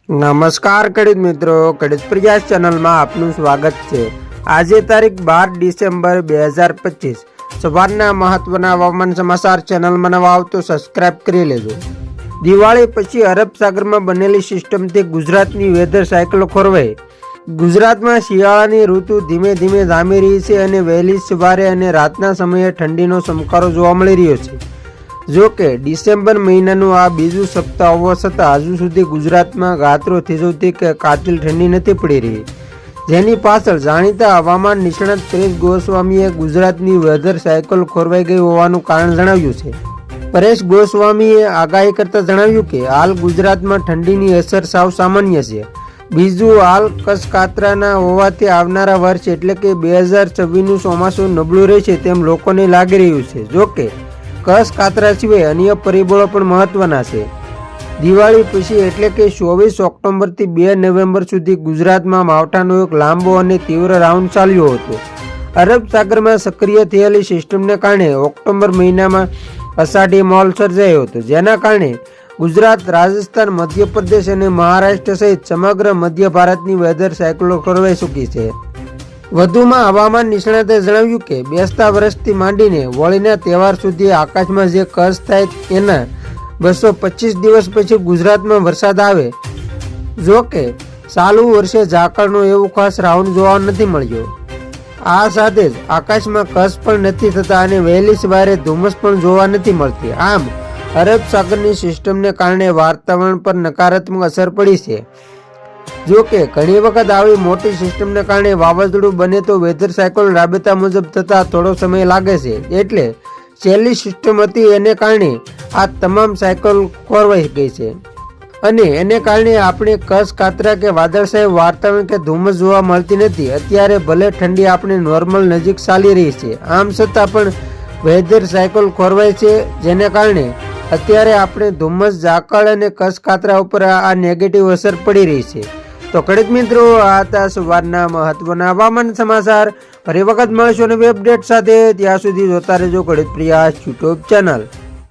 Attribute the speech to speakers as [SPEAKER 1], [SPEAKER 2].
[SPEAKER 1] નમસ્કાર ખેડૂત મિત્રો, ખેડૂત પ્રયાસ ચેનલમાં આપનું સ્વાગત છે। આજે તારીખ 12 ડિસેમ્બર 2025 સવારના મહત્વના હવામાન સમાચાર ચેનલમાં નવા આવો તો સબસ્ક્રાઇબ કરી લેજો। દિવાળી પછી અરબ સાગરમાં બનેલી સિસ્ટમથી ગુજરાતની વેધર સાયકલ ખોરવાઈ। ગુજરાતમાં શિયાળાની ઋતુ ધીમે ધીમે જામી રહી છે અને વહેલી સવારે અને રાતના સમયે ઠંડીનો ચમકારો જોવા મળી રહ્યો છે। જો કે ડિસેમ્બર મહિનાનું આ બીજું સપ્તાહ હોવા છતાં હજુ સુધી ગુજરાતમાં ગાત્રો થીજવતી કે કાતિલ ઠંડી નથી પડી રહી, જેની પાછળ જાણીતા હવામાન નિષ્ણાત પરેશ ગોસ્વામીએ ગુજરાતની વેધર સાયકલ ખોરવાઈ ગઈ હોવાનું કારણ જણાવ્યું છે। પરેશ ગોસ્વામીએ આગાહી કરતા જણાવ્યું કે હાલ ગુજરાતમાં ઠંડીની અસર સાવ સામાન્ય છે। બીજું, હાલ કચ્છ કાતરાના હોવાથી આવનારા વર્ષ એટલે કે 2026નું ચોમાસું નબળું રહેશે તેમ લોકોને લાગી રહ્યું છે। જો કે કચ્છ કાતરા સિવાય અન્ય પરિબળો પણ મહત્વના છે। દિવાળી પછી એટલે કે 24 ઓક્ટોબરથી 2 નવેમ્બર સુધી ગુજરાતમાં માવઠાનો એક લાંબો અને તીવ્ર રાઉન્ડ ચાલ્યો હતો। અરબ સાગરમાં સક્રિય થયેલી સિસ્ટમને કારણે ઓક્ટોબર મહિનામાં અષાઢી માહોલ સર્જાયો હતો, જેના કારણે ગુજરાત, રાજસ્થાન, મધ્યપ્રદેશ અને મહારાષ્ટ્ર સહિત સમગ્ર મધ્ય ભારતની વેધર સાયકલો ખોરવાઈ ચૂકી છે। વધુમાં હવામાન નિષ્ણાતે જણાવ્યું કે બેસતા વર્ષથી માંડીને હોળીના તહેવાર સુધી આકાશમાં જે કચ્છ થાય એના 225 દિવસ પછી ગુજરાતમાં વરસાદ આવે। જો કે ચાલુ વર્ષે ઝાકળનો એવો ખાસ રાઉન્ડ જોવા નથી મળ્યો। આ સાથે જ આકાશમાં કચ્છ પણ નથી થતા અને વહેલી સવારે ધુમ્મસ પણ જોવા નથી મળતી। આમ અરબ સાગરની સિસ્ટમને કારણે વાતાવરણ પર નકારાત્મક અસર પડી છે। જો કે ઘણી વખત આવી મોટી સિસ્ટમને કારણે વાવાઝોડું બને તો વેધર સાયકલ રાબેતા મુજબ થતા થોડો સમય લાગે છે, એટલે છેલ્લી સિસ્ટમ હતી એને કારણે આ તમામ સાયકલ ખોરવાઈ ગઈ છે અને એને કારણે આપણે કચ્છ કાતરા કે વાદળછાયું વાતાવરણ કે ધુમ્મસ જોવા મળતી નથી। અત્યારે ભલે ઠંડી આપણે નોર્મલ નજીક ચાલી રહી છે, આમ છતાં પણ વેધર સાયકલ ખોરવાય છે, જેને કારણે અત્યારે આપણે ધુમ્મસ, ઝાકળ અને કચ્છ કાતરા ઉપર આ નેગેટિવ અસર પડી રહી છે। તો ખેડૂત મિત્રો, આ હતા સવારના મહત્વના હવામાન સમાચાર। ફરી વખત મળીશું નવી અપડેટ સાથે, ત્યાં સુધી જોતા રહેજો ખેડૂત પ્રયાસ યુટ્યુબ ચેનલ।